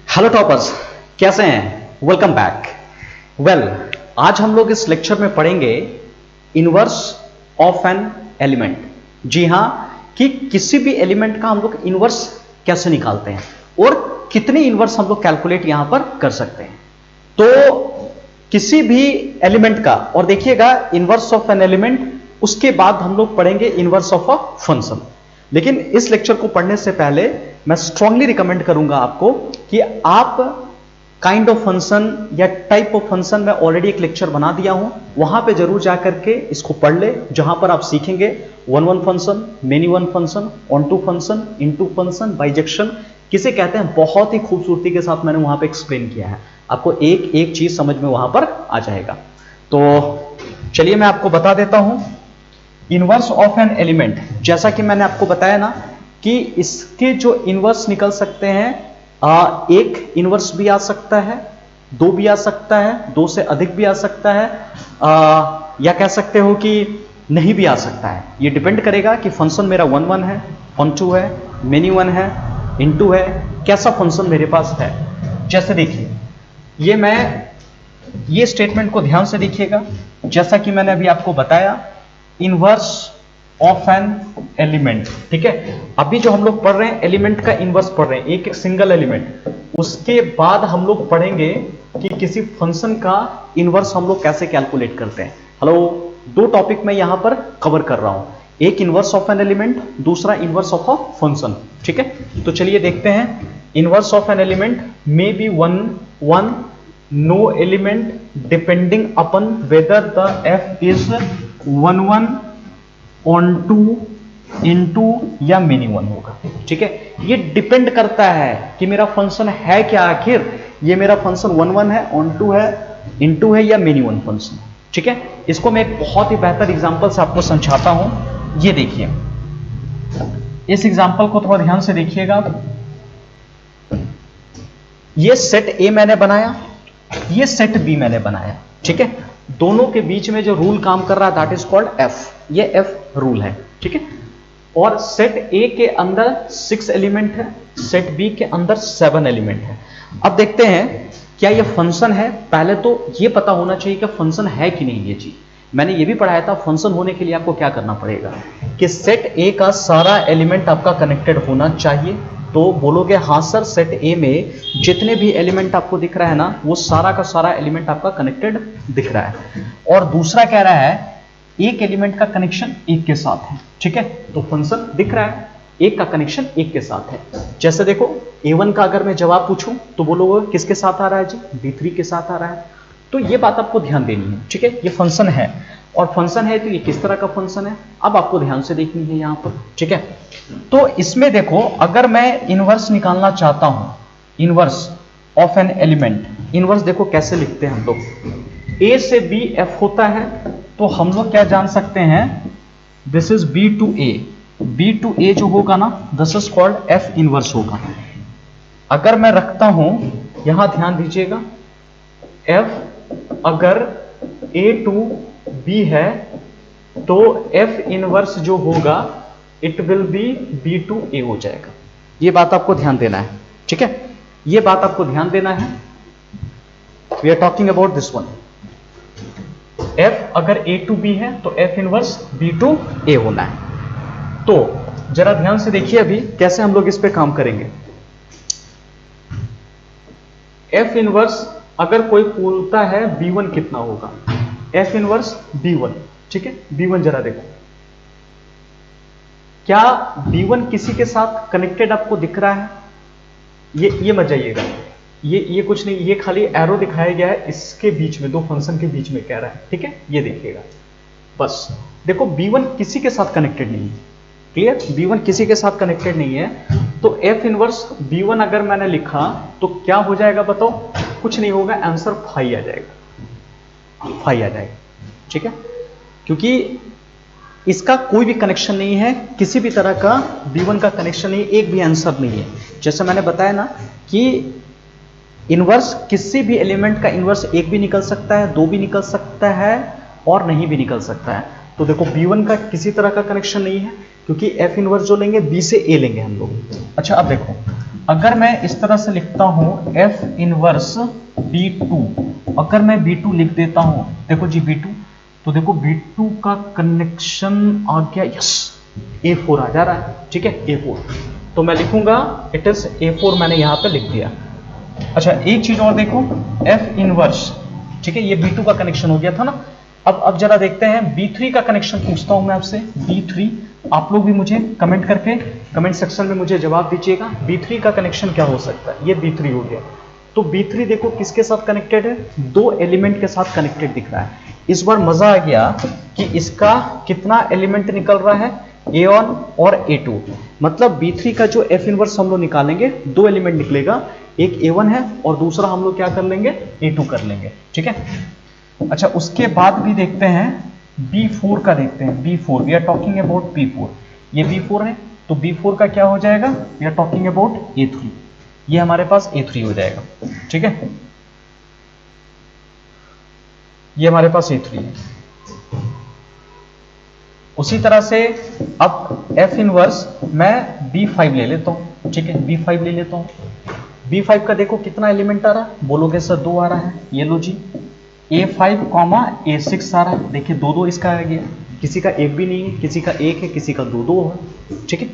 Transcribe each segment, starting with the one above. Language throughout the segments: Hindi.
हेलो टॉपर्स, कैसे हैं? Welcome back. वेल, आज हम लोग इस लेक्चर में पढ़ेंगे इनवर्स ऑफ एन एलिमेंट। जी हां, कि किसी भी एलिमेंट का हम लोग इनवर्स कैसे निकालते हैं और कितने इनवर्स हम लोग कैलकुलेट यहां पर कर सकते हैं। तो किसी भी एलिमेंट का, और देखिएगा इनवर्स ऑफ एन एलिमेंट, उसके बाद हम लोग पढ़ेंगे इनवर्स ऑफ अ फंक्शन। लेकिन इस लेक्चर को पढ़ने से पहले मैं स्ट्रांगली रिकमेंड करूंगा आपको कि आप काइंड ऑफ फंक्शन या टाइप ऑफ फंक्शन में ऑलरेडी एक लेक्चर बना दिया हूं, वहां पे जरूर जाकर के इसको पढ़ ले, जहां पर आप सीखेंगे one one function, many one function, onto function, into function, bijection किसे कहते हैं, बहुत ही खूबसूरती के साथ मैंने वहां पे एक्सप्लेन किया है। आपको एक एक चीज समझ में वहां पर आ जाएगा। तो चलिए मैं आपको बता देता हूं इनवर्स ऑफ एन एलिमेंट। जैसा कि मैंने आपको बताया ना कि इसके जो इनवर्स निकल सकते हैं, एक इनवर्स भी आ सकता है, दो भी आ सकता है, दो से अधिक भी आ सकता है, या कह सकते हो कि नहीं भी आ सकता है। ये डिपेंड करेगा कि फंक्शन मेरा वन वन है, ऑन टू है, मेनी वन है, इनटू है, कैसा फंक्शन मेरे पास है। जैसे देखिए, ये स्टेटमेंट को ध्यान से देखिएगा। जैसा कि मैंने अभी आपको बताया, इनवर्स ऑफ एन एलिमेंट, ठीक है। अभी जो हम लोग पढ़ रहे हैं एलिमेंट का इनवर्स पढ़ रहे हैं, एक सिंगल एलिमेंट। उसके बाद हम लोग पढ़ेंगे कि किसी फंक्शन का इनवर्स हम लोग कैसे कैलकुलेट करते हैं। हेलो, दो टॉपिक मैं यहां पर कवर कर रहा हूं, एक इनवर्स ऑफ एन एलिमेंट, दूसरा इनवर्स ऑफ अ फंक्शन, ठीक है। तो चलिए देखते हैं। Inverse of an element may be one no element depending upon whether the f is one one, onto, into या मेनी वन होगा, ठीक है। ये डिपेंड करता है कि मेरा फंक्शन है क्या, आखिर ये मेरा फंक्शन वन वन है, ऑन टू है, इनटू है या मेनी वन फंक्शन, ठीक है। इसको मैं एक बहुत ही बेहतर एग्जांपल से आपको समझाता हूं। ये देखिए, इस एग्जांपल को थोड़ा ध्यान से देखिएगा। ये सेट ए मैंने बनाया, ये सेट बी मैंने बनाया, ठीक है। दोनों के बीच में जो रूल काम कर रहा है दैट इज कॉल्ड एफ, ये एफ रूल है, ठीक है। और सेट ए के अंदर 6 एलिमेंट है, सेट बी के अंदर 7 एलिमेंट है। अब देखते हैं क्या ये फंक्शन है। पहले तो ये पता होना चाहिए कि फंक्शन है कि नहीं। ये चीज मैंने ये भी पढ़ाया था, फंक्शन होने के लिए आपको क्या करना पड़ेगा कि सेट ए का सारा एलिमेंट आपका कनेक्टेड होना चाहिए। तो बोलोगे हाँ सर, सेट ए में जितने भी एलिमेंट आपको दिख रहा है ना, वो सारा का सारा एलिमेंट आपका कनेक्टेड दिख रहा है। और दूसरा कह रहा है एक एलिमेंट का कनेक्शन एक के साथ है, ठीक है। तो फंक्शन दिख रहा है, एक का कनेक्शन एक के साथ है। जैसे देखो, A1 का अगर मैं जवाब पूछूं तो बोलोगे किसके साथ आ रहा है जी, B3 के साथ आ रहा है। तो ये बात आपको ध्यान देनी है, ठीक है। ये फंक्शन है, और फंक्शन है तो ये किस तरह का फंक्शन है, अब आपको ध्यान से देखनी है यहां पर, ठीक है। तो इसमें देखो, अगर मैं इनवर्स निकालना चाहता हूं, inverse of an element, inverse देखो कैसे लिखते हैं हम लोग। ए से बी एफ होता है, तो हम लोग क्या जान सकते हैं, this is B to A, B to A जो होगा ना, this is called f inverse होगा। अगर मैं रखता हूं, यहां ध्यान दीजिएगा, एफ अगर ए टू बी है तो एफ इनवर्स जो होगा it will be B to A हो जाएगा। ये बात आपको ध्यान देना है, ठीक है। ये बात आपको ध्यान देना है। We are talking about this one. F अगर ए टू बी है तो f inverse b to a होना है। तो जरा ध्यान से देखिए अभी कैसे हम लोग इस पे काम करेंगे। एफ इनवर्स अगर कोई पूछता है B1 कितना होगा, एफ इनवर्स B1, ठीक है। B1 जरा देखो, क्या B1 किसी के साथ कनेक्टेड आपको दिख रहा है? ये मत जाइएगा, ये कुछ नहीं, ये खाली एरो दिखाया गया है इसके बीच में, दो फंक्शन के बीच में कह रहा है, ठीक है। ये देखिएगा बस, देखो B1 किसी के साथ कनेक्टेड नहीं है, क्लियर। B1 किसी के साथ कनेक्टेड नहीं है, तो एफ इनवर्स B1 अगर मैंने लिखा तो क्या हो जाएगा बताओ? कुछ नहीं होगा, आंसर 5 आ जाएगा, 5 आ जाएगा, ठीक है। क्योंकि इसका कोई भी कनेक्शन नहीं है, किसी भी तरह का B1 का कनेक्शन नहीं, एक भी आंसर नहीं है। जैसे मैंने बताया ना कि इनवर्स किसी भी एलिमेंट का इनवर्स एक भी निकल सकता है, दो भी निकल सकता है, और नहीं भी निकल सकता है। तो देखो B1 का किसी तरह का कनेक्शन नहीं है, क्योंकि एफ इनवर्स जो लेंगे बी से ए लेंगे हम लोग। अच्छा अब देखो, अगर मैं इस तरह से लिखता हूं F इनवर्स B2, अगर मैं B2 लिख देता हूं, देखो जी B2, तो देखो B2 का कनेक्शन आ गया, यस A4 आ जा रहा है, ठीक है A4, तो मैं लिखूंगा इट इज A4, मैंने यहां पे लिख दिया। अच्छा एक चीज और देखो, F इनवर्स, ठीक है ये B2 का कनेक्शन हो गया था ना। अब जरा देखते हैं B3 का कनेक्शन पूछता हूं मैं आपसे, B3, आप लोग भी मुझे कमेंट करके कमेंट सेक्शन में मुझे जवाब दीजिएगा B3 का कनेक्शन क्या हो सकता है। ये B3 हो गया, तो B3 देखो किसके साथ कनेक्टेड है, दो एलिमेंट के साथ कनेक्टेड दिख रहा है। इस बार मजा आ गया कि इसका कितना एलिमेंट निकल रहा है, A1 और A2, मतलब B3 का जो F इनवर्स हम लोग निकालेंगे, दो एलिमेंट निकलेगा, एक A1 है और दूसरा हम लोग क्या कर लेंगे, A2 कर लेंगे, ठीक है। अच्छा उसके बाद भी देखते हैं B4 का, देखते हैं B4, we are talking about B4, ये B4 है, तो B4 का क्या हो जाएगा, we are talking about A3, ये हमारे पास A3 हो जाएगा, ठीक है, ये हमारे पास A3 है। उसी तरह से अब F इनवर्स मैं B5 ले लेता हूं, ठीक है B5 ले लेता हूं। B5 का देखो कितना एलिमेंट आ रहा है, बोलोगे सर 2 आ रहा है, ये लो जी A5, A6 आ रहा है, देखिए 2 इसका आ गया, किसी का एक भी नहीं है, किसी का एक है, किसी का 2 है, ठीक है।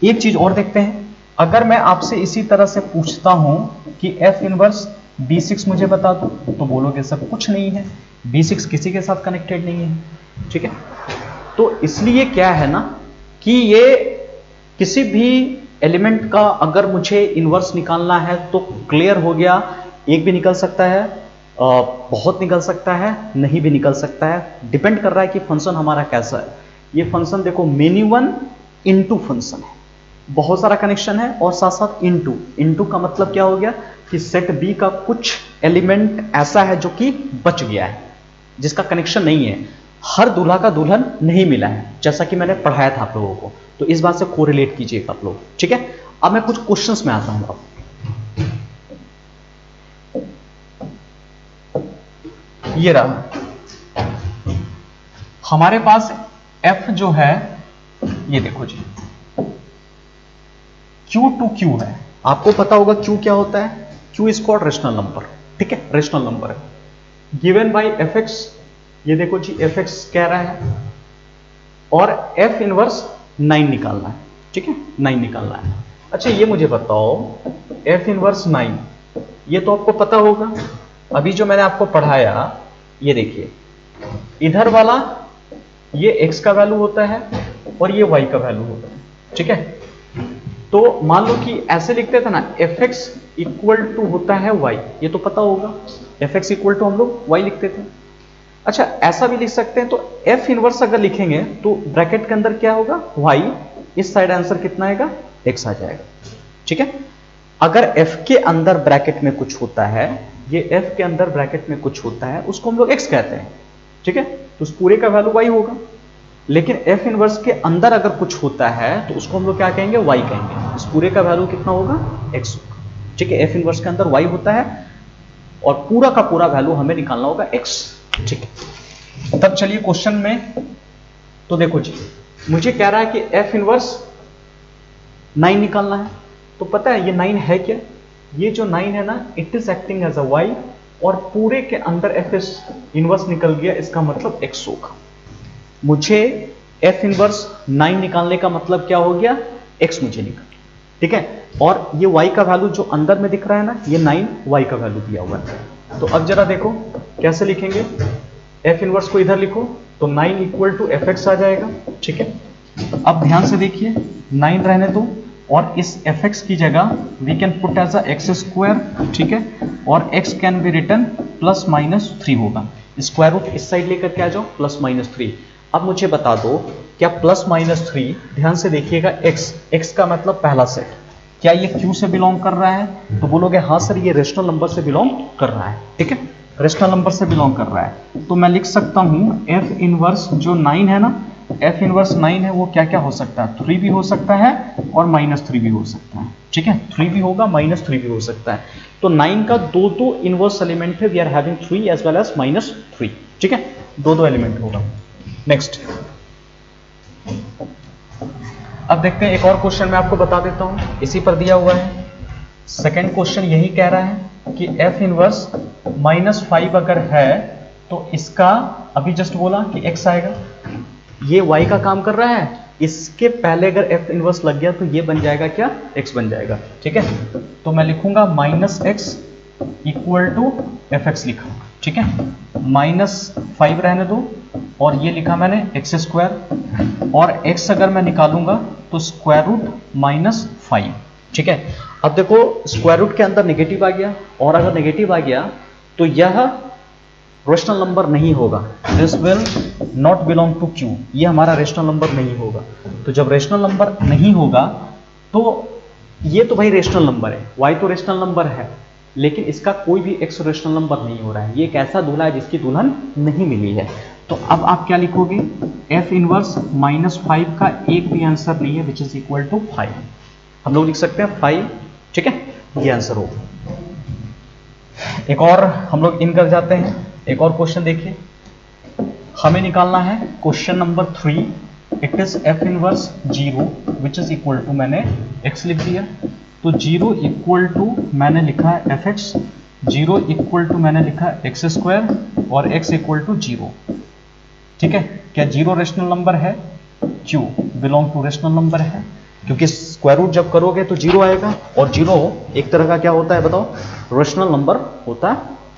एक चीज और देखते हैं, अगर मैं आपसे इसी तरह से पूछता हूं कि F इनवर्स B6 मुझे बता दो, तो बोलोगे सर कुछ नहीं है, B6 किसी के साथ कनेक्टेड नहीं है, ठीक है। तो इसलिए क्या है ना कि ये किसी भी एलिमेंट का अगर मुझे इनवर्स निकालना है तो क्लियर हो गया, एक भी निकल सकता है, बहुत निकल सकता है, नहीं भी निकल सकता है, डिपेंड कर रहा है कि फंक्शन हमारा कैसा है। ये फंक्शन देखो मेनी वन इनटू फंक्शन है, बहुत सारा कनेक्शन है और साथ साथ इनटू, इनटू का मतलब क्या हो गया कि सेट बी का कुछ एलिमेंट ऐसा है जो कि बच गया है, जिसका कनेक्शन नहीं है, हर दूल्हा का दुल्हन नहीं मिला है, जैसा कि मैंने पढ़ाया था आप लोगों को, तो इस बात से कोरिलेट कीजिएगा आप लोग, ठीक है। अब मैं कुछ क्वेश्चंस में आता हूं, अब ये रहा हमारे पास F जो है, ये देखो जी Q टू Q है, आपको पता होगा Q क्या होता है, Q is called rational number, ठीक है रेशनल नंबर है, गिवन बाय Fx, ये देखो जी Fx कह रहा है, और F इनवर्स 9 निकालना है, ठीक है 9 निकालना है। अच्छा ये मुझे बताओ F इनवर्स 9, ये तो आपको पता होगा, अभी जो मैंने आपको पढ़ाया, ये देखिए इधर वाला ये x का वैल्यू होता है और ये y का वैल्यू होता है, ठीक है। तो मान लो कि ऐसे लिखते थे ना, Fx इक्वल टू होता है y, ये तो पता होगा, Fx इक्वल टू हम लोग y लिखते थे। अच्छा ऐसा भी लिख सकते हैं, तो F इनवर्स अगर लिखेंगे तो ब्रैकेट के अंदर क्या होगा y, इस साइड आंसर कितना आएगा x आ जाएगा, ठीक है। अगर F के अंदर ब्रैकेट में कुछ होता है, ये F के अंदर ब्रैकेट में कुछ होता है, उसको हम लोग x कहते हैं, ठीक है, तो उस पूरे का वैल्यू y होगा। लेकिन F इनवर्स के अंदर अगर कुछ होता है तो उसको हम लोग क्या कहेंगे, y कहेंगे, इस पूरे का वैल्यू कितना होगा x होगा, ठीक है। F इनवर्स के अंदर y होता है और पूरा का पूरा वैल्यू हमें निकालना होगा x, ठीक है। तब चलिए क्वेश्चन में, तो देखो जी मुझे कह रहा है कि F इनवर्स 9 निकालना है, तो पता है ये 9 है क्या, ये जो 9 है ना, it is acting as a y, और पूरे के अंदर F इनवर्स निकल गया, इसका मतलब x होगा। मुझे F इनवर्स 9 निकालने का मतलब क्या हो गया, x मुझे निकल, ठीक है। और ये y का वैल्यू जो अंदर में दिख रहा है ना, ये 9 y का वैल्यू दिया हुआ है। तो अब जरा देखो कैसे लिखेंगे, F इनवर्स को इधर लिखो तो 9 इक्वल टू Fx आ जाएगा, ठीक है। अब ध्यान से देखिए 9 रहने दो, और इस Fx की जगह we can put as a x square, ठीक है, और x can be written plus minus 3 होगा, स्क्वायर रूट इस साइड लेकर के आ जाओ, प्लस माइनस 3। अब मुझे बता दो क्या प्लस माइनस 3, ध्यान से देखिएगा x का मतलब पहला सेट, क्या ये Q से बिलोंग कर रहा है, तो बोलोगे हाँ सर ये रेशनल नंबर से बिलोंग कर रहा है, ठीक है रेशनल नंबर से बिलोंग कर रहा है। तो मैं लिख सकता हूं F इनवर्स जो 9 है ना, F इनवर्स 9 है, वो क्या क्या हो सकता है, 3 भी हो सकता है और -3 भी हो सकता है, ठीक है 3 भी होगा -3 भी हो सकता है। तो 9 का दो इनवर्स एलिमेंट है, we are having 3 as well as -3, ठीक है दो एलिमेंट होगा। नेक्स्ट अब देखते हैं एक और क्वेश्चन मैं आपको बता देता हूं, इसी पर दिया हुआ है, सेकेंड क्वेश्चन यही कह रहा है कि f इनवर्स -5 अगर है तो इसका अभी जस्ट बोला कि x आएगा, ये y का काम कर रहा है, इसके पहले अगर f इनवर्स लग गया तो ये बन जाएगा क्या, x बन जाएगा। ठीक है, तो मैं लिखूंगा -x इक्वल टू fx लिखा। ठीक है, -5 रहने दो और ये लिखा मैंने x² और x अगर मैं निकालूंगा तो स्क्वायर रूट -5। ठीक है, अब देखो स्क्वायर रूट के अंदर नेगेटिव आ गया और अगर नेगेटिव आ गया तो यह रेशनल नंबर नहीं होगा, this will not belong to Q, ये हमारा रेशनल नंबर नहीं होगा। तो जब रेशनल नंबर नहीं होगा तो ये तो भाई रेशनल नंबर है, y तो रेशनल नंबर है, लेकिन इसका कोई भी x रेशनल नंबर नहीं हो रहा है, ये एक ऐसा दूल्हा है जिसकी दुल्हन नहीं मिली है। तो अब आप क्या लिखोगे, f इनवर्स -5 का एक भी आंसर नहीं है, विच इज इक्वल टू 5। हम लोग लिख सकते हैं 5। ठीक है, ये आंसर होगा। एक और हम लोग इन कर जाते हैं, एक और क्वेश्चन देखिए, हमें निकालना है question number 3। It is f inverse 0 which is equal to, मैंने x लिख दिया, तो 0 इक्वल टू मैंने लिखा है fx, 0 इक्वल टू मैंने लिखा है x² और x इक्वल टू 0। ठीक है, क्या 0 रेशनल नंबर है, Q belong to rational number है, क्योंकि स्क्वायर रूट जब करोगे तो 0 आएगा और 0 एक तरह का क्या होता है बताओ, रेशनल नंबर होता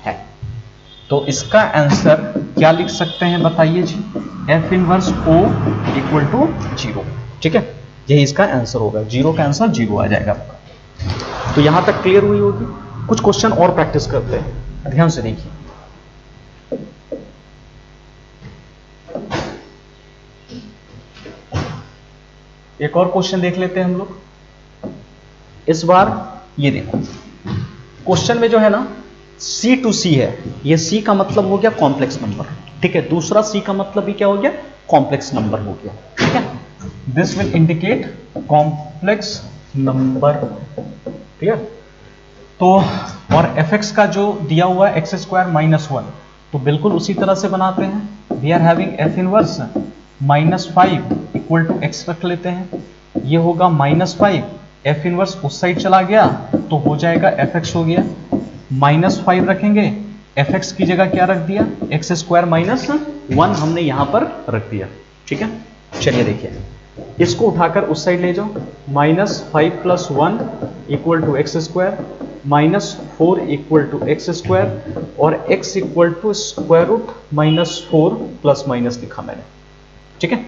है। तो इसका आंसर क्या लिख सकते हैं बताइए जी, f inverse O equal to 0। ठीक है, यही इसका आंसर होगा, 0 का आंसर 0 आ जाएगा। तो यहां तक क्लियर हुई होगी। कुछ क्वेश्चन और प्रैक्टिस करते हैं, ध्यान से देखिए। एक और क्वेश्चन देख लेते हैं हम लोग। इस बार ये देखो, क्वेश्चन में जो है ना C टू C है, ये C का मतलब हो गया कॉम्प्लेक्स नंबर। ठीक है, दूसरा C का मतलब भी क्या हो गया, कॉम्प्लेक्स नंबर हो गया। ठीक है, this will indicate complex number. ठीक है, तो और fx का जो दिया हुआ है x² -1, तो बिल्कुल उसी तरह से बनाते हैं। We are having f inverse -5 equal to x रख लेते हैं, ये होगा -5, f इनवर्स उस साइड चला गया तो हो जाएगा fx हो गया, -5 रखेंगे, fx की जगह क्या रख दिया, x² -1 हमने यहां पर रख दिया। ठीक है, चलिए देखिए, इसको उठाकर उस साइड ले जाओ, -5 + 1 equal to x², -4 equal to x² और x equal to square root -4 plus minus लिखा मैंने। ठीक है,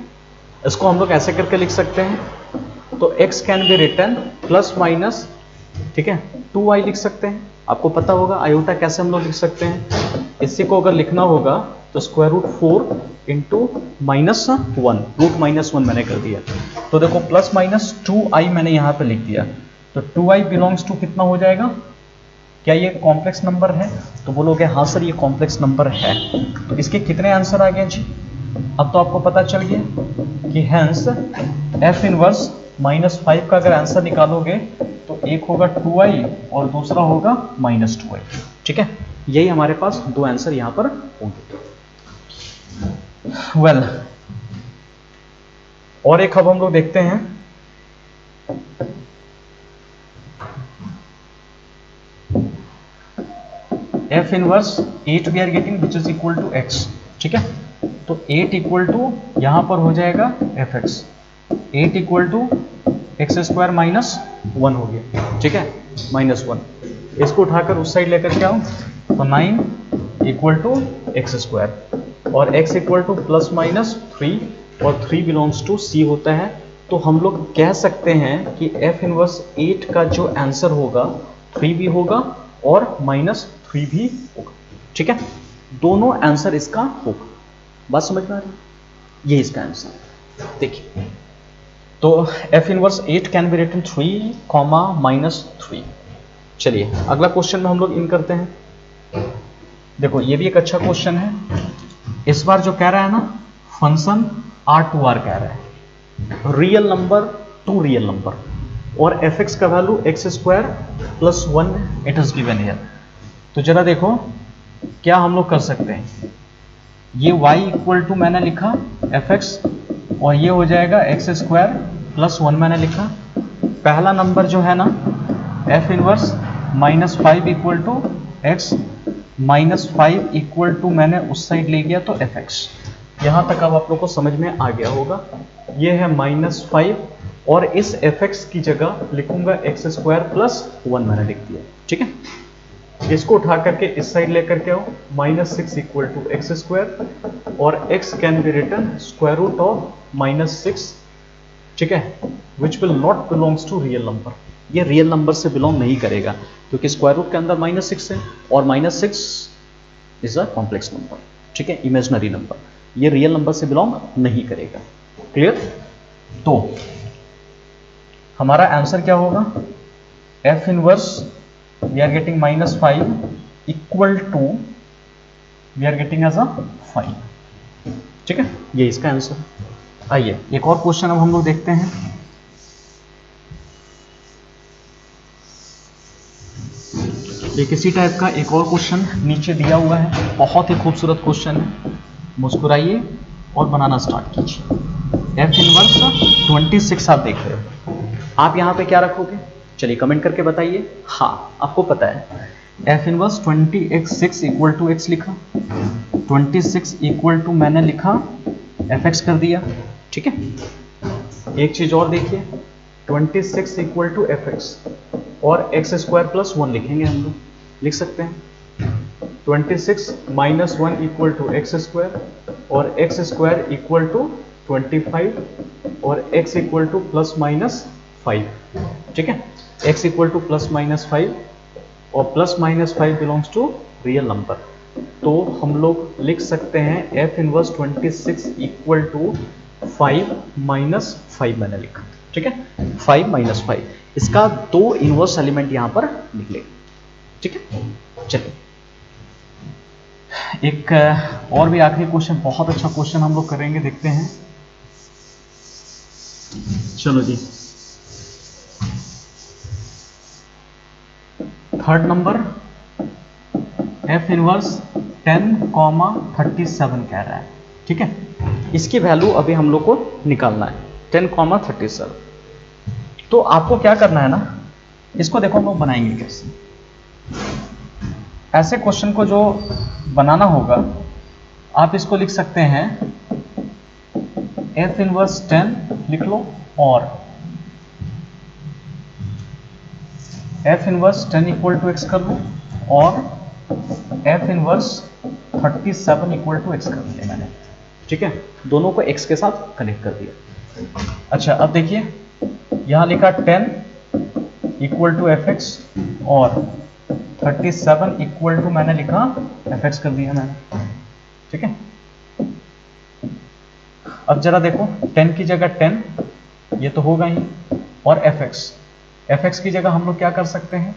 इसको हम लोग ऐसे करके लिख सकते हैं, तो x can be written plus minus, ठीक है, 2y लिख सकते हैं। आपको पता होगा आयोटा कैसे हम लोग लिख सकते हैं, इसी को अगर लिखना होगा तो स्क्वायर रूट 4 इंटू -1, रूट -1 मैंने कर दिया। तो देखो प्लस माइनस 2i मैंने यहाँ पे लिख दिया, तो 2i बिलोंग्स टू कितना हो जाएगा, क्या ये कॉम्प्लेक्स नंबर है, तो बोलोगे हाँ सर ये कॉम्प्लेक्स नंबर है। तो इसके कितने आंसर आ गए जी, अब तो आपको पता चल गया कि हेंस f इनवर्स -5 का अगर आंसर निकालोगे तो एक होगा 2i और दूसरा होगा -2i। ठीक है, यही हमारे पास दो आंसर यहां पर होंगे। वेल, और एक अब हम लोग देखते हैं, f inverse 8 we are getting which is equal to x। ठीक है, तो 8 इक्वल टू यहां पर हो जाएगा fx, 8 इक्वल टू x² -1 हो गया। ठीक है, -1, इसको उठाकर उस साइड लेकर के आओ, तो 9 इक्वल टू x² और x equal to plus minus 3 और 3 बिलोंग्स टू C होता है। तो हम लोग कह सकते हैं कि f इनवर्स 8 का जो आंसर होगा 3 भी होगा और -3 भी होगा। ठीक है, दोनों आंसर इसका होगा। बात समझ में आ रही है, ये इसका आंसर देखिए। तो f inverse 8 can be written 3, -3। चलिए अगला क्वेश्चन में हम लोग इन करते हैं। देखो ये भी एक अच्छा क्वेश्चन है। इस बार जो कह रहा है ना, फंक्शन R2R कह रहा है, real number two real number, और fx का value x² + 1 it is given here. तो जरा देखो क्या हम लोग कर सकते हैं, ये y इक्वल टू मैंने लिखा fx और ये हो जाएगा x² + 1 मैंने लिखा। पहला नंबर जो है ना f inverse -5 equal to x, -5 equal to मैंने उस साइड ले गया तो एफ एक्स। यहां तक अब आप लोग को समझ में आ गया होगा। ये है -5 और इस एफ एक्स की जगह लिखूंगा एक्स स्क्वायर प्लस 1 मैंने लिख दिया, ठीक है। इसको उठा करके इस साइड लेकर के आओ, -6 इक्वल टू एक्स स्क्वायर और x can be written square root of -6, ठीक है, which will not belongs to real number. ये रियल नंबर से बिलोंग नहीं करेगा क्योंकि स्क्वायर रूट के अंदर -6 है और -6 इज अ कॉम्प्लेक्स नंबर, ठीक है, इमेजिनरी नंबर। ये रियल नंबर से बिलोंग नहीं करेगा। क्लियर? तो हमारा आंसर क्या होगा? F inverse we are getting -5 equal to we are getting as a 5, ठीक है, ये इसका आंसर। आइए एक और क्वेश्चन अब हम लोग देखते हैं। एक इसी टाइप का एक और क्वेश्चन नीचे दिया हुआ है, बहुत ही खूबसूरत क्वेश्चन है। मुस्कुराइए और बनाना स्टार्ट कीजिए। एफ इनवर्स 26 आप देख रहे हो, आप यहां पे क्या रखोगे? चलिए कमेंट करके बताइए। हाँ आपको पता है, f inverse 26 equal to x लिखा, 26 इक्वल टू मैंने लिखा एफ एक्स कर दिया, ठीक है। एक चीज और देखिए, 26 इक्वल टू एफ एक्स और एक्स स्क्वायर प्लस 1 लिखेंगे हम लोग, लिख सकते हैं। 26 minus 1 equal to x square और एक्स स्क्वायर इक्वल टू 25 और x equal to plus minus 5, ठीक है। x equal to plus minus 5 और plus minus 5 belongs to real number, तो हम लोग लिख सकते हैं f inverse 26 equal to 5 minus 5 मैंने लिखा, ठीक है, 5 माइनस 5। इसका 2 इनवर्स एलिमेंट यहां पर निकले, ठीक है। चलिए एक और भी आखिरी क्वेश्चन, बहुत अच्छा क्वेश्चन हम लोग करेंगे, देखते हैं। चलो जी, थर्ड नंबर एफ इनवर्स 10,37 कह रहा है, ठीक है। इसकी वैल्यू अभी हम लोग को निकालना है, 10,37। तो आपको क्या करना है ना, इसको देखो हम लोग बनाएंगे कैसे। ऐसे क्वेश्चन को जो बनाना होगा, आप इसको लिख सकते हैं एफ इनवर्स 10 लिख लो और f inverse 10 equal to x कर लो और f inverse 37 equal to x कर दिया मैंने, ठीक है। दोनों को एक्स के साथ कनेक्ट कर दिया। अच्छा अब देखिए, यहां लिखा 10 इक्वल टू एफ एक्स और 37 इक्वल टू मैंने लिखा एफ एक्स कर दिया मैंने, ठीक है। अब जरा देखो, 10 की जगह 10 ये तो होगा ही, और एफ एक्स की जगह हम लोग क्या कर सकते हैं?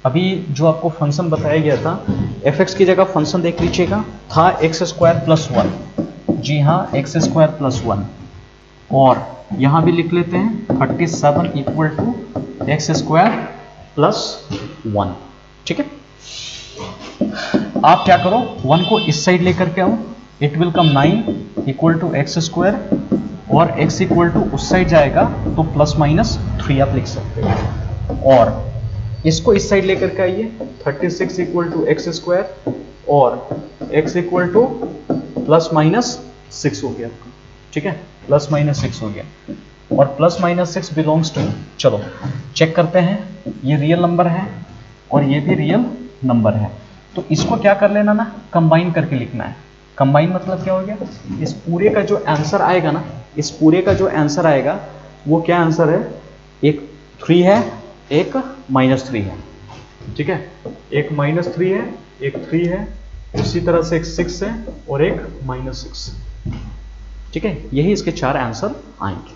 अभी जो आपको फंक्शन बताया गया था, एफ एक्स की जगह फंक्शन देख लीजिएगा, था एक्स स्क्वायर प्लस 1, जी हाँ एक्स स्क्वायर प्लस 1, और यहां भी लिख लेते हैं 37 equal to x square plus 1, ठीक है। आप क्या करो, 1 को इस साइड लेकर के आओ, it will come 9 equal to x square और x इक्वल टू उस साइड जाएगा तो प्लस माइनस 3 आप लिख सकते हैं। और इसको इस साइड लेकर के आइए, 36 इक्वल टू एक्स स्क्वायर और x equal to plus minus 6 हो गया, ठीक है, प्लस माइनस 6 हो गया और प्लस माइनस 6 बिलोंग्स टू, चलो चेक करते हैं, ये रियल नंबर है और ये भी रियल नंबर है, तो इसको क्या कर लेना ना, कंबाइन करके लिखना है। कंबाइन मतलब क्या हो गया, इस पूरे का जो आंसर आएगा ना, इस पूरे का जो आंसर आएगा वो क्या आंसर है, एक 3 है एक -3 है, ठीक है, एक -3 है एक 3 है, उसी तरह से एक 6 है और एक -6, ठीक है। यही इसके 4 आंसर आएंगे।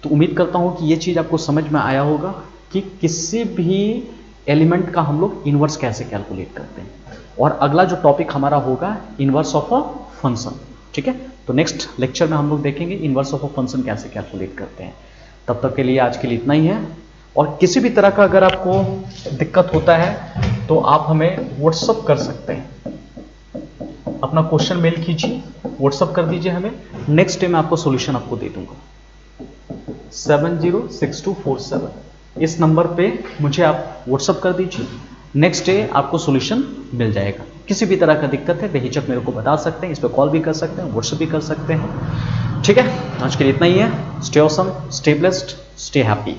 तो उम्मीद करता हूं कि ये चीज आपको समझ में आया होगा कि किसी भी एलिमेंट का हम लोग इनवर्स कैसे कैलकुलेट करते हैं। और अगला जो टॉपिक हमारा होगा इनवर्स ऑफ अ फंक्शन, ठीक है। तो नेक्स्ट लेक्चर में हम लोग देखेंगे इनवर्स ऑफ अ फंक्शन कैसे कैलकुलेट करते हैं। तब तक के लिए आज के लिए इतना ही है, और किसी भी तरह का अगर आपको दिक्कत होता है तो आप हमें व्हाट्सअप कर सकते हैं, अपना क्वेश्चन मेल कीजिए, व्हाट्सअप कर दीजिए हमें, नेक्स्ट डे मैं आपको सॉल्यूशन आपको दे दूंगा। 706247 इस नंबर पे मुझे आप व्हाट्सअप कर दीजिए, नेक्स्ट डे आपको सॉल्यूशन मिल जाएगा। किसी भी तरह का दिक्कत है बेहिचक मेरे को बता सकते हैं, इस पर कॉल भी कर सकते हैं, व्हाट्सअप भी कर सकते हैं। ठीक है, आज के लिए इतना ही है। Stay awesome, stay blessed, stay happy.